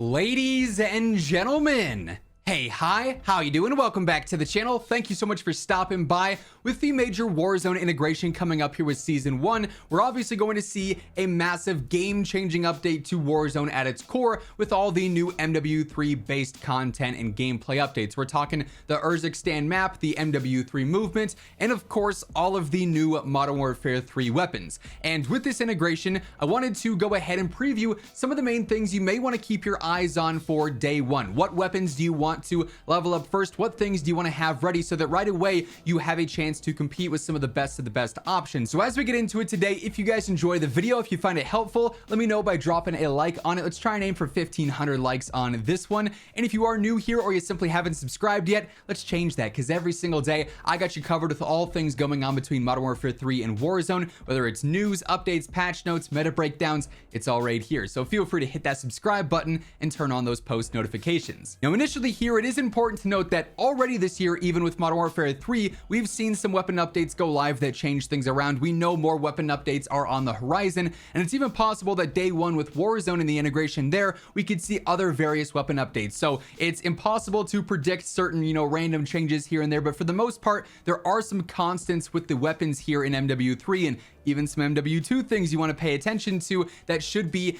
Ladies and gentlemen, hey, hi, how you doing? Welcome back to the channel. Thank you so much for stopping by. With the major Warzone integration coming up here with Season 1, we're obviously going to see a massive game-changing update to Warzone at its core with all the new MW3-based content and gameplay updates. We're talking the Urzikstan map, the MW3 movement, and of course, all of the new Modern Warfare 3 weapons. And with this integration, I wanted to go ahead and preview some of the main things you may want to keep your eyes on for day one. What weapons do you want to level up first? What things do you want to have ready so that right away you have a chance to compete with some of the best options? So as we get into it today, if you guys enjoy the video, if you find it helpful, let me know by dropping a like on it. Let's try and aim for 1,500 likes on this one. And if you are new here or you simply haven't subscribed yet, let's change that, because every single day I got you covered with all things going on between Modern Warfare 3 and Warzone, whether it's news, updates, patch notes, meta breakdowns, it's all right here. So feel free to hit that subscribe button and turn on those post notifications. Now initially here, it is important to note that already this year, even with Modern Warfare 3, we've seen some weapon updates go live that change things around. We know more weapon updates are on the horizon, and it's even possible that day one with Warzone and the integration there, we could see other various weapon updates. So it's impossible to predict certain, random changes here and there, but for the most part, there are some constants with the weapons here in MW3 and even some MW2 things you want to pay attention to that should be,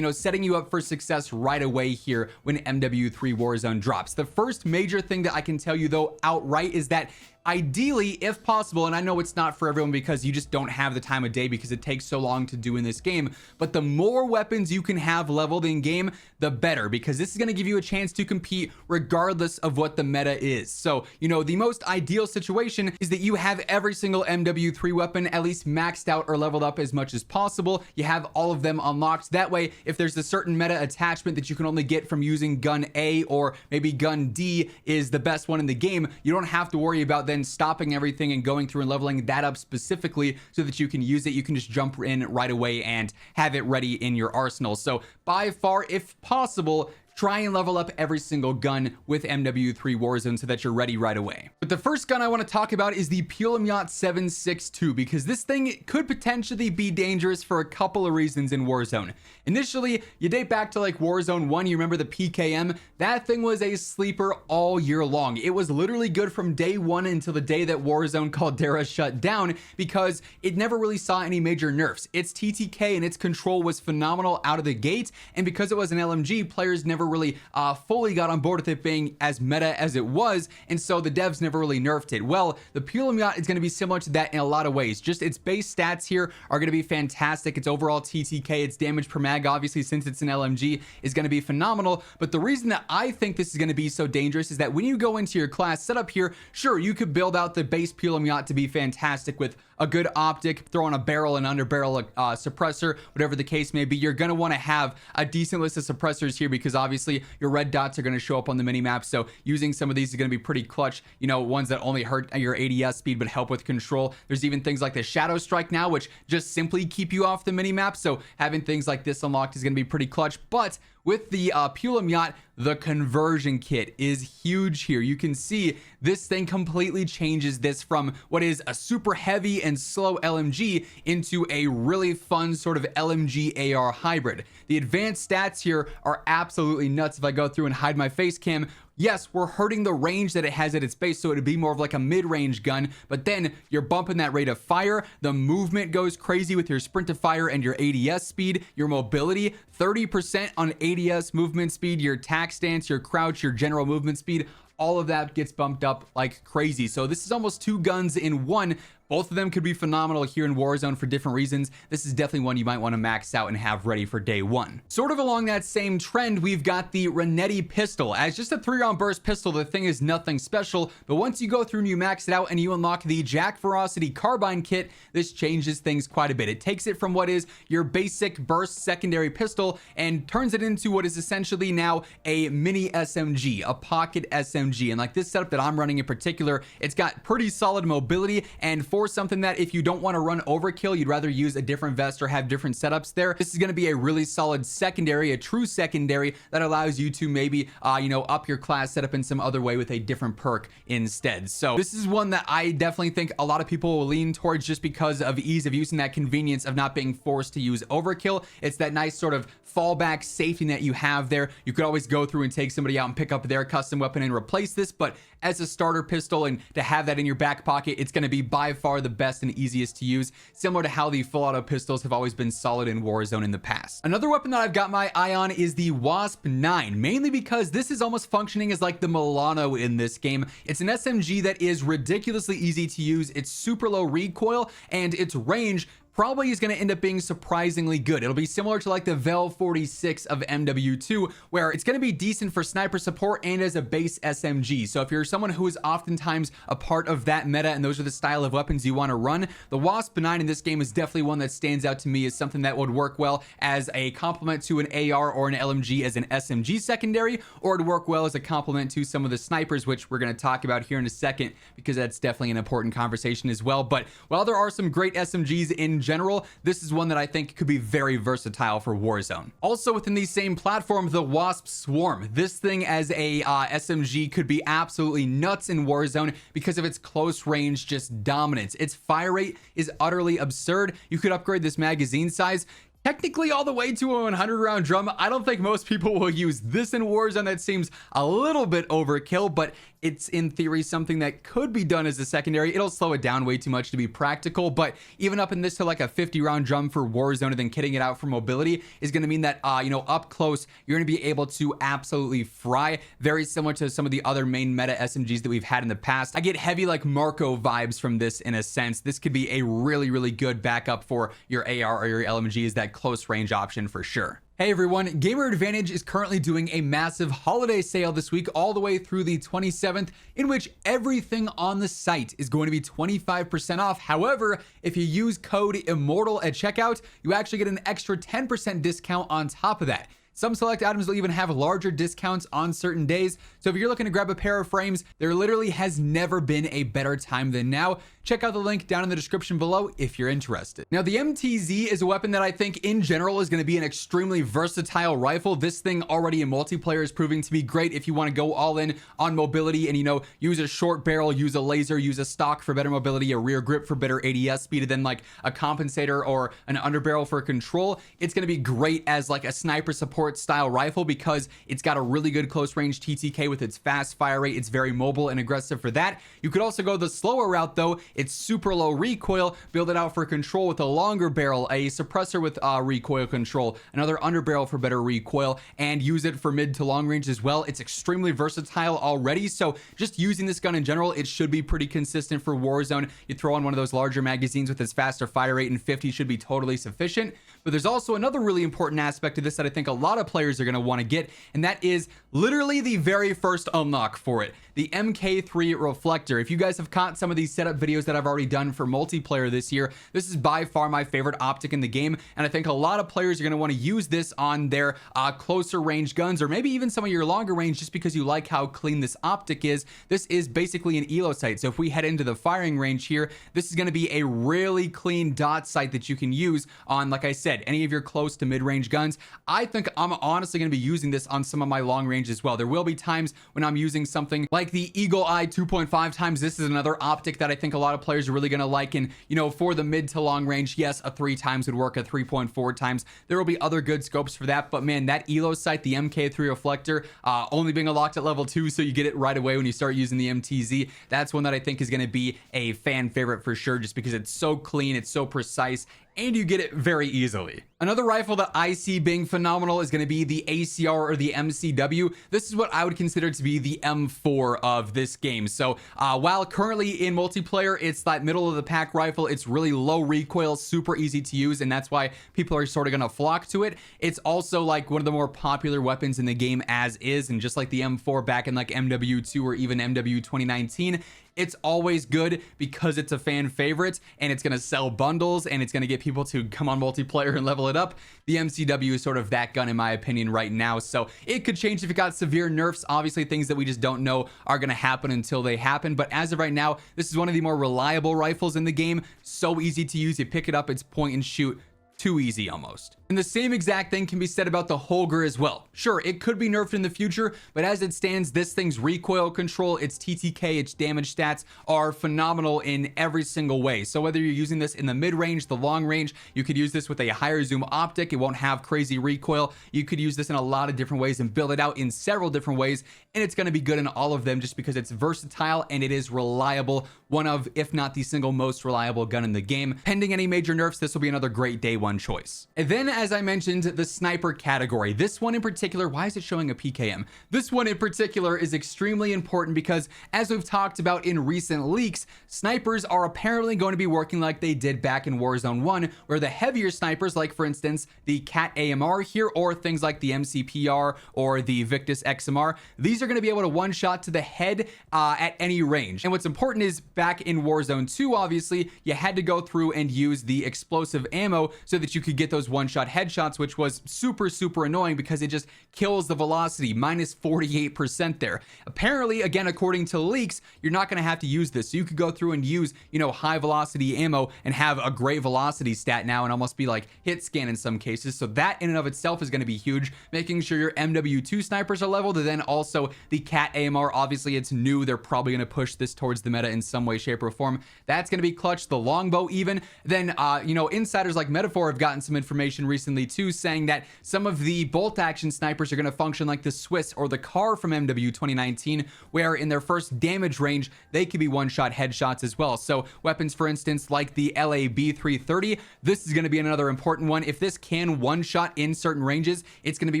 setting you up for success right away here when MW3 Warzone drops. The first major thing that I can tell you though outright is that ideally, if possible, and I know it's not for everyone because you just don't have the time of day because it takes so long to do in this game, but the more weapons you can have leveled in game, the better, because this is going to give you a chance to compete regardless of what the meta is. So, the most ideal situation is that you have every single MW3 weapon at least maxed out or leveled up as much as possible. You have all of them unlocked. That way, if there's a certain meta attachment that you can only get from using gun A or maybe gun D is the best one in the game, you don't have to worry about then stopping everything and going through and leveling that up specifically so that you can use it. You can just jump in right away and have it ready in your arsenal. So by far, if possible, try and level up every single gun with MW3 Warzone so that you're ready right away. But the first gun I want to talk about is the Pulemyot 762, because this thing could potentially be dangerous for a couple of reasons in Warzone. Initially, you date back to like Warzone 1, you remember the PKM? That thing was a sleeper all year long. It was literally good from day one until the day that Warzone Caldera shut down, because it never really saw any major nerfs. Its TTK and its control was phenomenal out of the gate, and because it was an LMG, players never really fully got on board with it being as meta as it was, and so the devs never really nerfed it. Well, the Pulemyot is going to be similar to that in a lot of ways. Just its base stats here are going to be fantastic. Its overall TTK, its damage per mag, obviously since it's an LMG, is going to be phenomenal. But the reason that I think this is going to be so dangerous is that when you go into your class setup here, sure, you could build out the base Pulemyot to be fantastic with a good optic, throw on a barrel and under barrel suppressor, whatever the case may be. You're going to want to have a decent list of suppressors here because obviously your red dots are going to show up on the mini map. So using some of these is going to be pretty clutch, ones that only hurt your ADS speed but help with control. There's even things like the Shadow Strike now, which just simply keep you off the mini map. So having things like this unlocked is going to be pretty clutch. But with the Pulemyot, the conversion kit is huge here. You can see this thing completely changes this from what is a super heavy and slow LMG into a really fun sort of LMG AR hybrid. The advanced stats here are absolutely nuts. If I go through and hide my face cam, yes, we're hurting the range that it has at its base, so it'd be more of like a mid-range gun, but then you're bumping that rate of fire. The movement goes crazy with your sprint to fire and your ADS speed, your mobility, 30% on ADS movement speed, your tack stance, your crouch, your general movement speed, all of that gets bumped up like crazy. So this is almost two guns in one. Both of them could be phenomenal here in Warzone for different reasons. This is definitely one you might want to max out and have ready for day one. Sort of along that same trend, we've got the Renetti pistol. As just a 3-round burst pistol, the thing is nothing special, but once you go through and you max it out and you unlock the Jack Ferocity carbine kit, this changes things quite a bit. It takes it from what is your basic burst secondary pistol and turns it into what is essentially now a mini SMG, a pocket SMG. SMG. And like this setup that I'm running in particular, it's got pretty solid mobility, and for something that if you don't want to run overkill, you'd rather use a different vest or have different setups there, this is going to be a really solid secondary, a true secondary that allows you to maybe up your class setup in some other way with a different perk instead. So this is one that I definitely think a lot of people will lean towards just because of ease of use and that convenience of not being forced to use overkill. It's that nice sort of fallback safety net you have there. You could always go through and take somebody out and pick up their custom weapon and replace this, but as a starter pistol and to have that in your back pocket, it's going to be by far the best and easiest to use, similar to how the full auto pistols have always been solid in Warzone in the past. Another weapon that I've got my eye on is the WASP-9, mainly because this is almost functioning as like the Milano in this game. It's an SMG that is ridiculously easy to use. It's super low recoil, and its range probably is going to end up being surprisingly good. It'll be similar to like the Vel 46 of MW2, where it's going to be decent for sniper support and as a base SMG. So if you're someone who is oftentimes a part of that meta and those are the style of weapons you want to run, the WASP-9 in this game is definitely one that stands out to me as something that would work well as a complement to an AR or an LMG as an SMG secondary, or it'd work well as a complement to some of the snipers, which we're going to talk about here in a second, because that's definitely an important conversation as well. But while there are some great SMGs in general, this is one that I think could be very versatile for Warzone. Also within the same platform, the Wasp Swarm. This thing as a SMG could be absolutely nuts in Warzone because of its close range just dominance. Its fire rate is utterly absurd. You could upgrade this magazine size technically all the way to a 100 round drum. I don't think most people will use this in Warzone. That seems a little bit overkill, but it's in theory something that could be done as a secondary. It'll slow it down way too much to be practical, but even up in this to like a 50 round drum for Warzone and then kitting it out for mobility is going to mean that up close you're going to be able to absolutely fry, very similar to some of the other main meta SMGs that we've had in the past. I get heavy like Marco vibes from this in a sense. This could be a really good backup for your AR or your LMG as that close range option for sure. Hey everyone, Gamer Advantage is currently doing a massive holiday sale this week all the way through the 27th, in which everything on the site is going to be 25% off. However, if you use code IMMORTAL at checkout, you actually get an extra 10% discount on top of that. Some select items will even have larger discounts on certain days. So if you're looking to grab a pair of frames, there literally has never been a better time than now. Check out the link down in the description below if you're interested. Now, the MTZ is a weapon that I think in general is going to be an extremely versatile rifle. This thing already in multiplayer is proving to be great if you want to go all in on mobility and, use a short barrel, use a laser, use a stock for better mobility, a rear grip for better ADS speed, and then like a compensator or an underbarrel for control. It's going to be great as like a sniper support style rifle because it's got a really good close range TTK with its fast fire rate. It's very mobile and aggressive for that. You could also go the slower route though. It's super low recoil, build it out for control with a longer barrel, a suppressor with recoil control, another underbarrel for better recoil, and use it for mid to long range as well. It's extremely versatile already, so just using this gun in general, it should be pretty consistent for Warzone. You throw on one of those larger magazines with its faster fire rate and 50 should be totally sufficient. But there's also another really important aspect to this that I think a lot of players are going to want to get, and that is literally the very first unlock for it, the MK3 reflector. If you guys have caught some of these setup videos that I've already done for multiplayer this year, this is by far my favorite optic in the game, and I think a lot of players are going to want to use this on their closer range guns, or maybe even some of your longer range, just because you like how clean this optic is. This is basically an elo sight, so if we head into the firing range here, this is going to be a really clean dot sight that you can use on, like I said, any of your close to mid-range guns. I think I'm honestly going to be using this on some of my long range as well. There will be times when I'm using something like the Eagle Eye 2.5 times. This is another optic that I think a lot of players are really going to like, and for the mid to long range, yes, a 3 times would work, a 3.4 times. There will be other good scopes for that, but man, that elo sight, the MK3 reflector, only being unlocked at level 2, so you get it right away when you start using the MTZ. That's one that I think is going to be a fan favorite for sure, just because it's so clean, it's so precise, and you get it very easily. Another rifle that I see being phenomenal is going to be the ACR or the MCW. This is what I would consider to be the M4 of this game. So while currently in multiplayer, it's that middle of the pack rifle, it's really low recoil, super easy to use, and that's why people are sort of going to flock to it. It's also like one of the more popular weapons in the game as is, and just like the M4 back in like MW2 or even MW 2019, it's always good because it's a fan favorite and it's going to sell bundles and it's going to get people people to come on multiplayer and level it up. The MCW is sort of that gun in my opinion right now, so it could change if it got severe nerfs. Obviously things that we just don't know are going to happen until they happen, but as of right now, this is one of the more reliable rifles in the game. So easy to use. You pick it up, it's point and shoot. Too easy almost. And the same exact thing can be said about the Holger as well. Sure, it could be nerfed in the future, but as it stands, this thing's recoil control, its TTK, its damage stats are phenomenal in every single way. So whether you're using this in the mid-range, the long range, you could use this with a higher zoom optic. It won't have crazy recoil. You could use this in a lot of different ways and build it out in several different ways, and it's going to be good in all of them just because it's versatile and it is reliable. One of, if not the single most reliable gun in the game. Pending any major nerfs, this will be another great day one choice. And then, as I mentioned, the sniper category. This one in particular, why is it showing a PKM? This one in particular is extremely important because, as we've talked about in recent leaks, snipers are apparently going to be working like they did back in Warzone 1, where the heavier snipers, like for instance, the Cat AMR here, or things like the MCPR or the Victus XMR, these are going to be able to one-shot to the head at any range. And what's important is, back in Warzone 2, obviously, you had to go through and use the explosive ammo so that you could get those one-shot headshots, which was super annoying because it just kills the velocity, minus 48% there. Apparently, again, according to leaks, you're not going to have to use this. So you could go through and use, you know, high velocity ammo and have a great velocity stat now and almost be like hit scan in some cases. So that in and of itself is going to be huge, making sure your MW2 snipers are leveled. And then also the Cat AMR, obviously it's new. They're probably going to push this towards the meta in some way, shape, or form. That's going to be clutch. The longbow even. Then, you know, insiders like Metaphor have gotten some information recently too, saying that some of the bolt action snipers are going to function like the Swiss or the Car from MW 2019, where in their first damage range, they could be one-shot headshots as well. So weapons, for instance, like the LAB 330, this is going to be another important one. If this can one-shot in certain ranges, it's going to be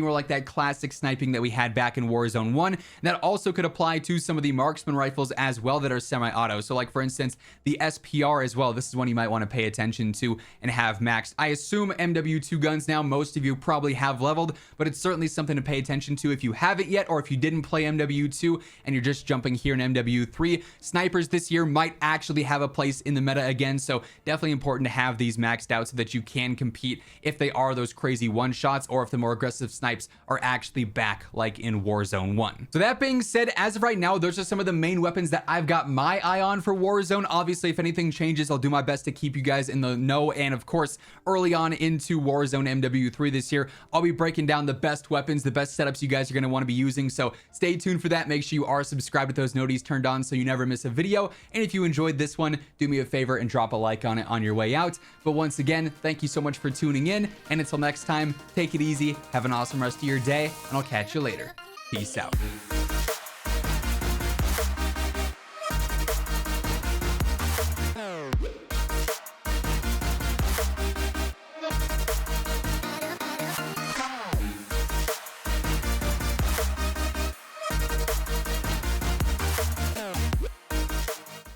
more like that classic sniping that we had back in Warzone 1. And that also could apply to some of the marksman rifles as well that are semi-auto. So like for instance, the SPR as well. This is one you might want to pay attention to and have maxed. I assume MW2 guns now, most of you probably have leveled, but it's certainly something to pay attention to if you haven't yet, or if you didn't play MW2 and you're just jumping here in MW3. Snipers this year might actually have a place in the meta again, so definitely important to have these maxed out so that you can compete if they are those crazy one shots, or if the more aggressive snipes are actually back like in Warzone 1. So that being said, as of right now, those are some of the main weapons that I've got my eye on for Warzone. Obviously, if anything changes, I'll do my best to keep you guys in the know, and of course, early on into Warzone MW3 this year, I'll be breaking down the best weapons, the best setups you guys are going to want to be using, so stay tuned for that. Make sure you are subscribed with those noties turned on so you never miss a video, and if you enjoyed this one, do me a favor and drop a like on it on your way out. But once again, thank you so much for tuning in, and until next time, take it easy, have an awesome rest of your day, and I'll catch you later. Peace out.